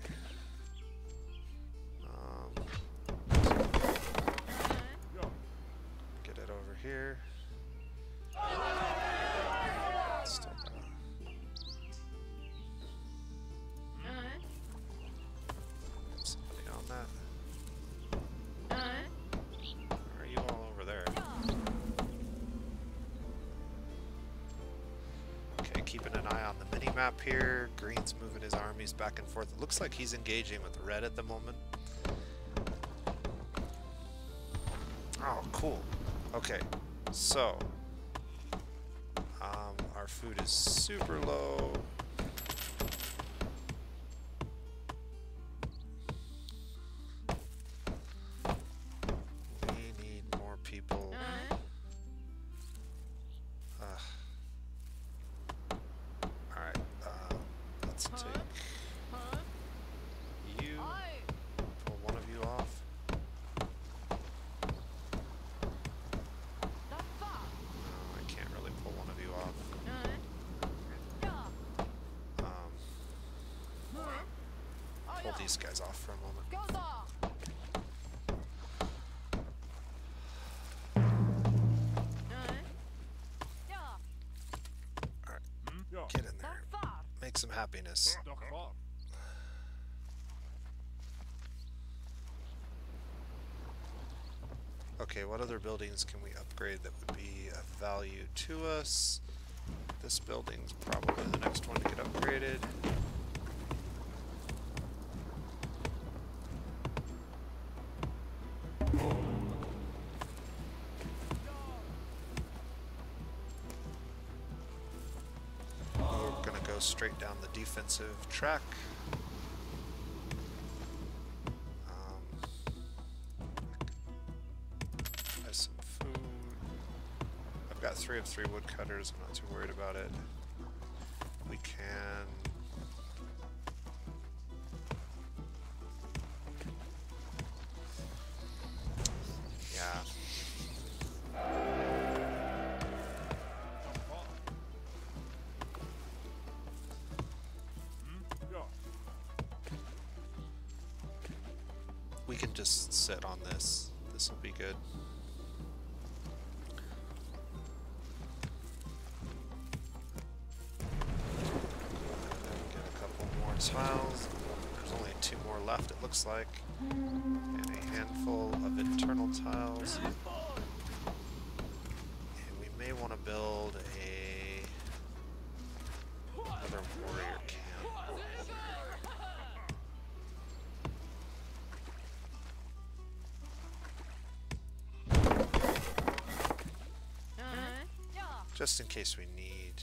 Get it over here. Still got somebody on that. Keeping an eye on the mini-map here. Green's moving his armies back and forth. It looks like he's engaging with red at the moment. Oh, cool. Okay, so our food is super low. We need more people. Let's take you, pull one of you off. No, I can't really pull one of you off. Pull these guys off for a moment. Alright, get in there. Make some happiness. Okay, what other buildings can we upgrade that would be of value to us? This building's probably the next one to get upgraded. We're gonna go straight down the defensive track. Some food. I've got 3 of 3 woodcutters. I'm not too worried about it. We can. Yeah. we can just sit on this. This will be good. Get a couple more tiles. There's only 2 more left, it looks like. And a handful of internal tiles. And we may want to build another warrior camp. Just in case we need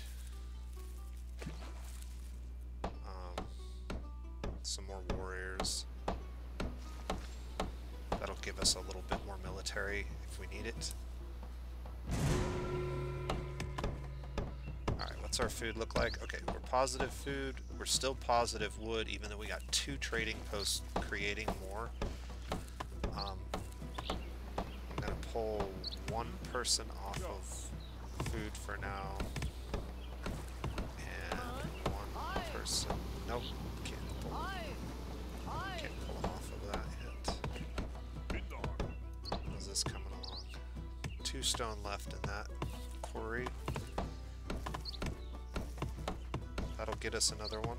some more warriors. That'll give us a little bit more military if we need it. Alright, what's our food look like? Okay, we're positive food. We're still positive wood, even though we got 2 trading posts creating more. I'm going to pull 1 person off of food for now, and 1 person. Nope, can't pull him off of that yet. How's this coming along? 2 stone left in that quarry. That'll get us another one.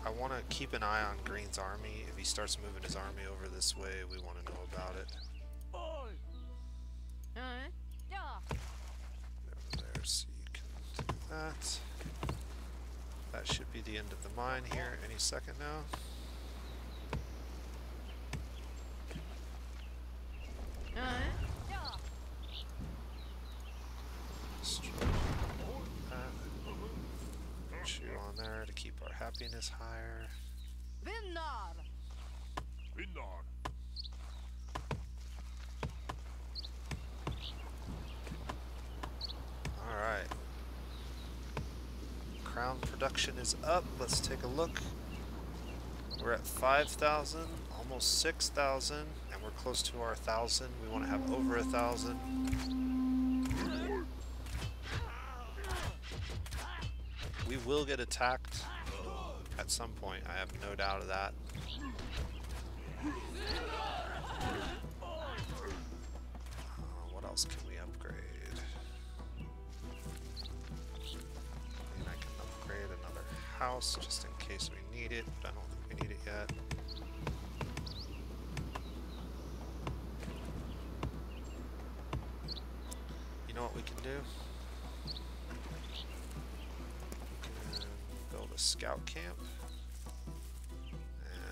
I want to keep an eye on Green's army. If he starts moving his army over this way, we want to know about it. There, so you can do that. That should be the end of the mine here any second now. Chew on there to keep our happiness higher. Alright. Crown production is up. Let's take a look. We're at 5,000, almost 6,000, and we're close to our 1,000. We want to have over 1,000. We will get attacked at some point, I have no doubt of that. What else can we upgrade? I mean, I can upgrade another house just in case we need it, but I don't think we need it yet. You know what we can do? A scout camp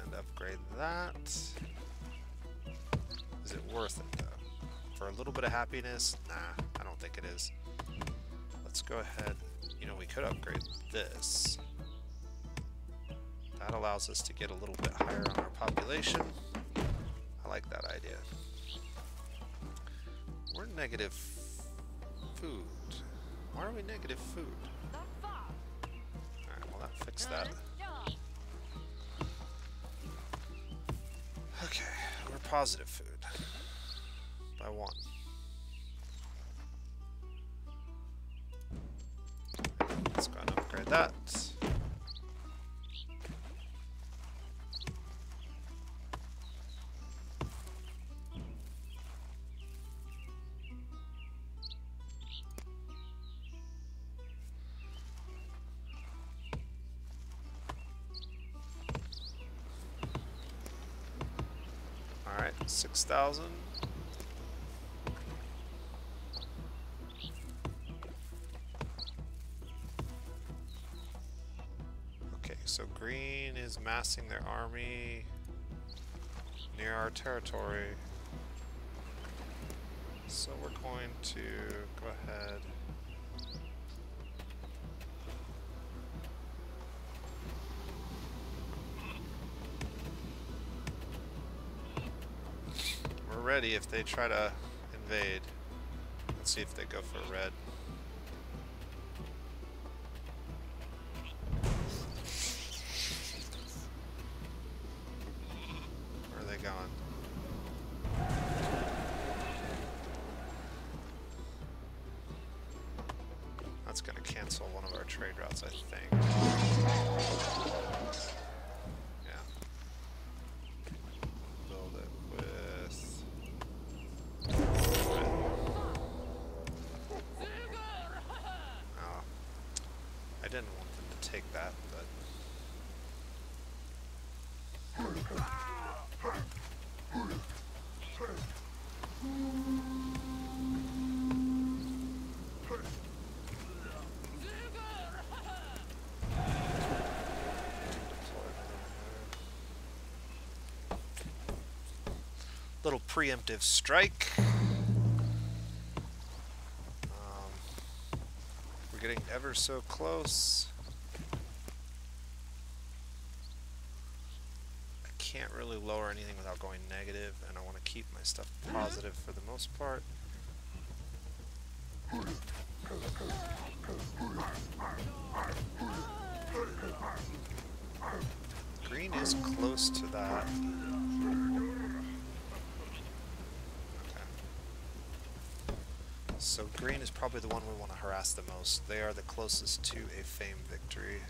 and upgrade that. Is it worth it though? For a little bit of happiness? Nah, I don't think it is. Let's go ahead. You know, we could upgrade this. That allows us to get a little bit higher on our population. I like that idea. We're negative food. Why are we negative food? Fix that. Okay, we're positive food by 1. Let's go and upgrade that. Alright, 6,000. Okay, so green is massing their army near our territory. So we're going to go ahead. We're ready if they try to invade. Let's see if they go for red. Where are they going? That's going to cancel one of our trade routes, I think. Yeah. Build it with... Oh. I didn't want them to take that, but... Little preemptive strike. We're getting ever so close. I can't really lower anything without going negative, and I want to keep my stuff positive for the most part. Green is close to that. Okay. So green is probably the one we want to harass the most. They are the closest to a fame victory.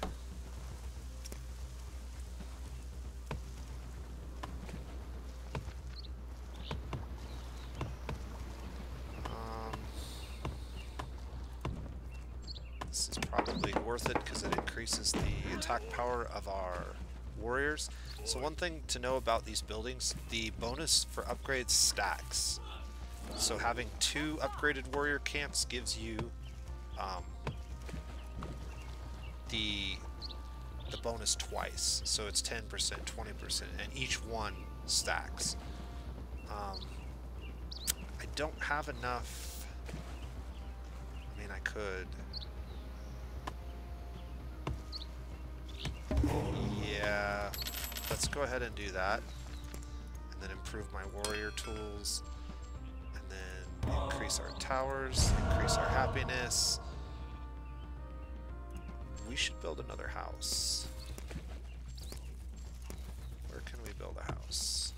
This is probably worth it because it increases the attack power of our warriors. So one thing to know about these buildings, the bonus for upgrades stacks. So having 2 upgraded warrior camps gives you the bonus twice. So it's 10%, 20%, and each one stacks. I don't have enough. I mean, I could. Yeah, let's go ahead and do that, and then improve my warrior tools, and then increase our towers, increase our happiness. We should build another house. Where can we build a house?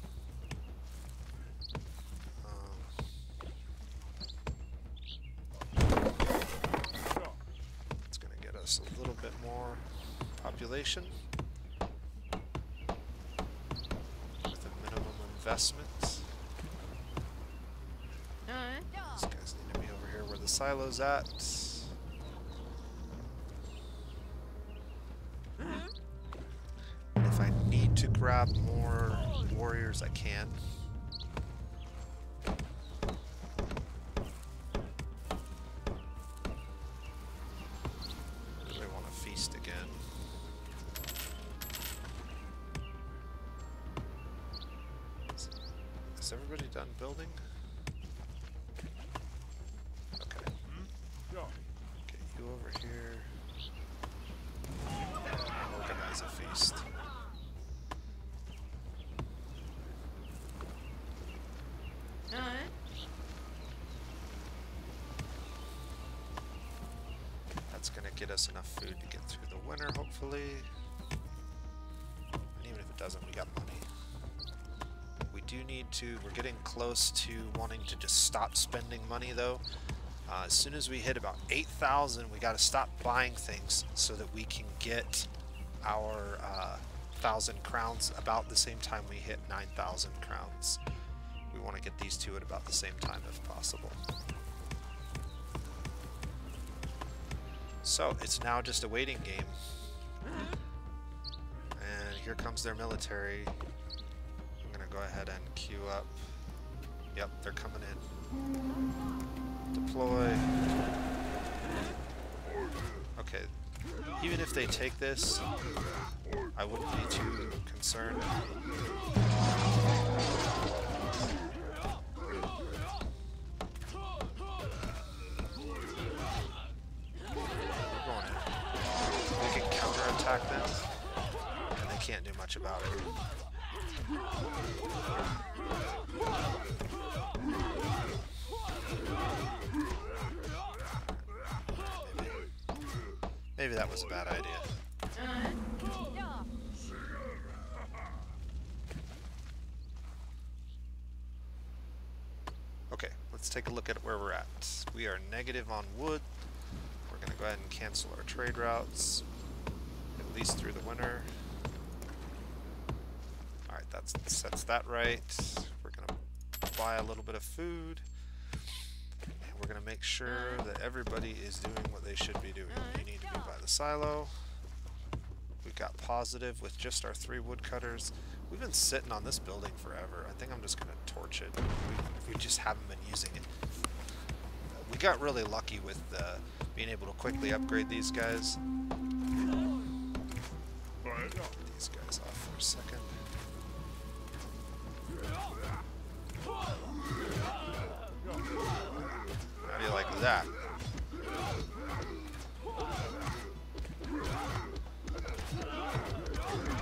It's going to get us a little bit more population with a minimum investment. These guys need to be over here where the silo's at. And if I need to grab more warriors, I can. Really want to feast again. Is everybody done building? Okay. Get you over here. Organize a feast. That's gonna get us enough food to get through the winter, hopefully. And even if it doesn't, we got money. We do need to, we're getting close to wanting to just stop spending money though. As soon as we hit about 8,000, we got to stop buying things so that we can get our 1,000 crowns about the same time we hit 9,000 crowns. We want to get these two at about the same time if possible. So it's now just a waiting game. And here comes their military. I'm going to go ahead and queue up. Yep, they're coming in. Deploy. Okay, even if they take this, I wouldn't be too concerned. We're going in. We can counterattack them, and they can't do much about it. Maybe that was a bad idea. Okay, let's take a look at where we're at. We are negative on wood. We're going to go ahead and cancel our trade routes, at least through the winter. Alright, that sets that right. We're going to buy a little bit of food. And we're going to make sure that everybody is doing what they should be doing. You need to be by the silo. We've got positive with just our 3 woodcutters. We've been sitting on this building forever. I think I'm just going to torch it. We just haven't been using it. We got really lucky with being able to quickly upgrade these guys. Get these guys off for a second. How do you like that?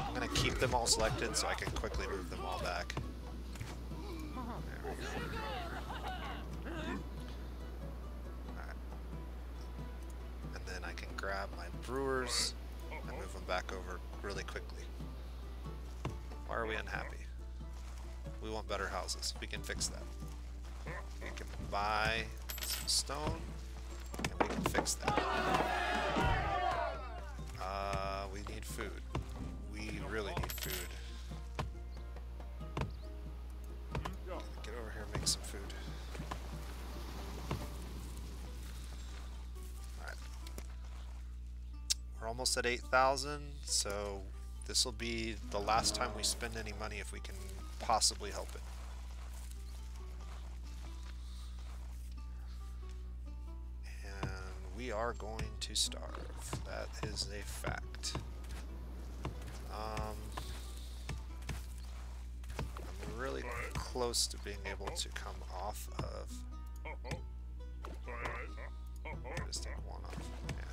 I'm going to keep them all selected so I can quickly move them all back. There we go. Alright. And then I can grab my brewers and move them back over really quickly. Why are we unhappy? We want better houses. We can fix that. We can buy some stone and we can fix that. We need food. We really need food. Get over here and make some food. Alright. We're almost at 8,000, so this will be the last time we spend any money if we can possibly help it. And we are going to starve. That is a fact. I'm really close to being able to come off of... I just take one off. Yeah.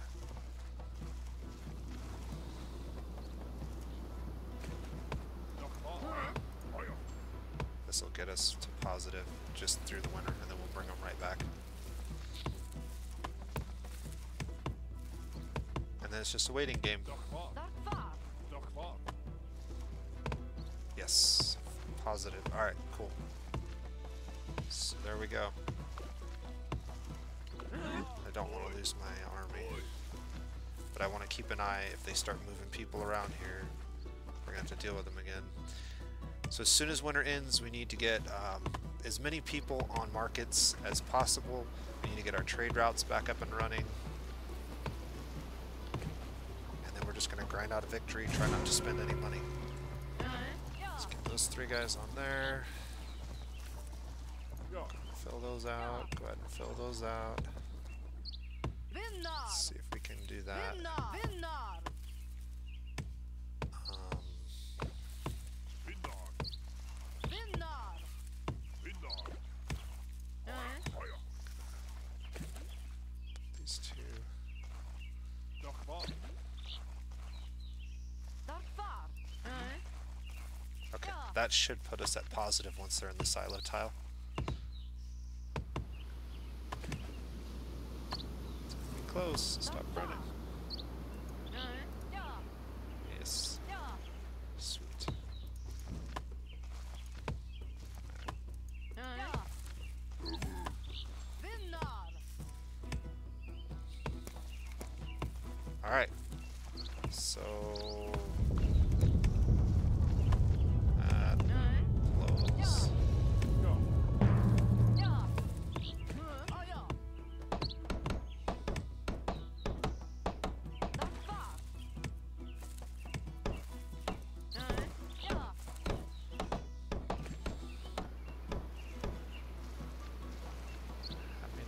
This will get us to positive just through the winter, and then we'll bring them right back. And then it's just a waiting game. Yes, positive. Alright, cool. So there we go. I don't want to lose my army. But I want to keep an eye if they start moving people around here. We're going to have to deal with them again. So as soon as winter ends, we need to get as many people on markets as possible. We need to get our trade routes back up and running. And then we're just going to grind out a victory, try not to spend any money. Let's get those 3 guys on there. Fill those out. Go ahead and fill those out. Let's see if we can do that. These 2. Okay, that should put us at positive once they're in the silo tile. Close. Stop running. Yes. Sweet. Alright. So... close.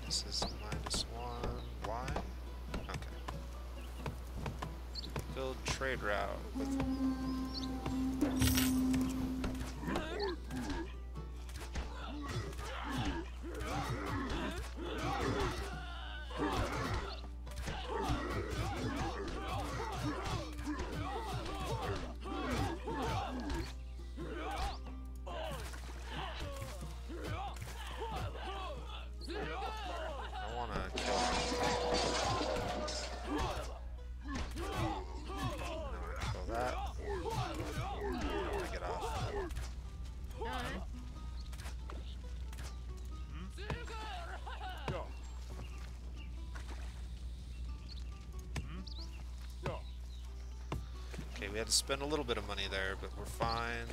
This is -1. Why? Okay. Build trade route with... we had to spend a little bit of money there, but we're fine.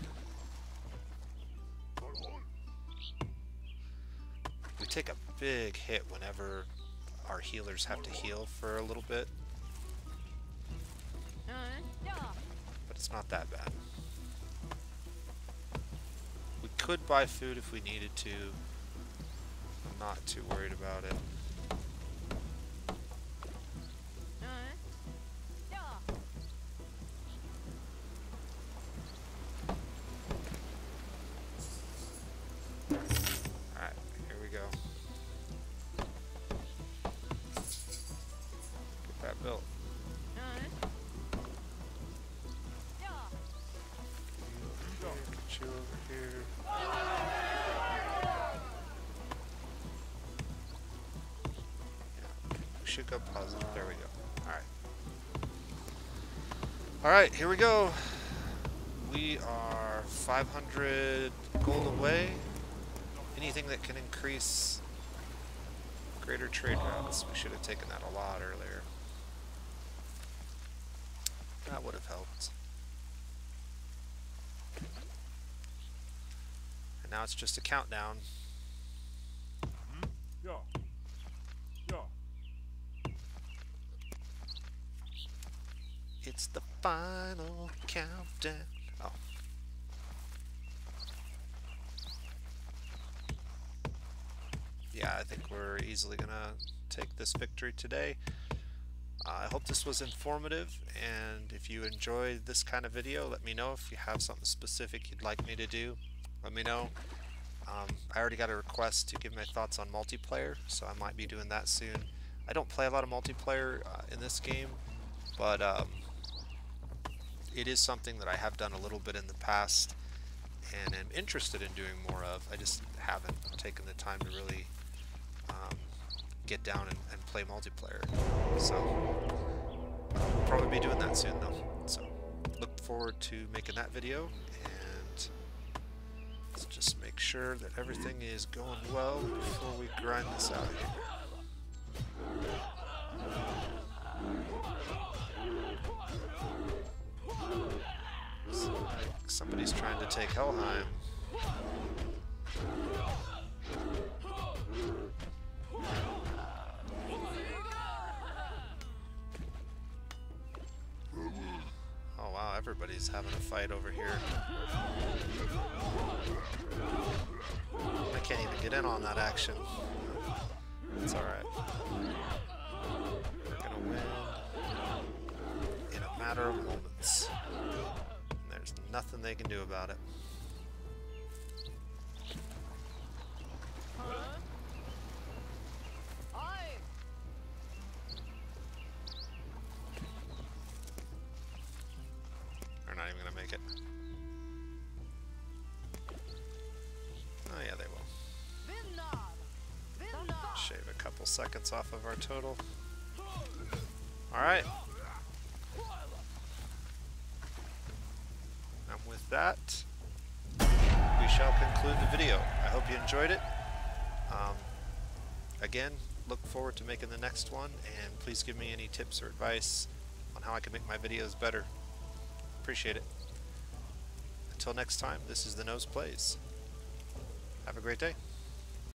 We take a big hit whenever our healers have to heal for a little bit. But it's not that bad. We could buy food if we needed to. I'm not too worried about it. Alright, here we go. Get that built. Get you over here. Yeah, we should go positive. There we go. Alright. Alright, here we go. We are 500 gold away. Anything that can increase greater trade routes, we should have taken that a lot earlier. That would have helped. And now it's just a countdown. It's the final countdown. Oh. Yeah, I think we're easily gonna take this victory today. I hope this was informative, and if you enjoyed this kind of video, let me know. If you have something specific you'd like me to do, let me know. I already got a request to give my thoughts on multiplayer, so I might be doing that soon. I don't play a lot of multiplayer in this game, but it is something that I have done a little bit in the past and am interested in doing more of. I just haven't taken the time to really get down and play multiplayer. So I'll probably be doing that soon though. So look forward to making that video, and let's just make sure that everything is going well before we grind this out here. Somebody's trying to take Helheim. Oh wow, everybody's having a fight over here. I can't even get in on that action. It's alright. We're gonna win in a matter of moments. There's nothing they can do about it. They're not even gonna make it. Oh yeah, they will. Shave a couple seconds off of our total. Alright. And with that, we shall conclude the video. I hope you enjoyed it. Again, look forward to making the next one, and please give me any tips or advice on how I can make my videos better. Appreciate it. Until next time, this is The Nose Plays. Have a great day.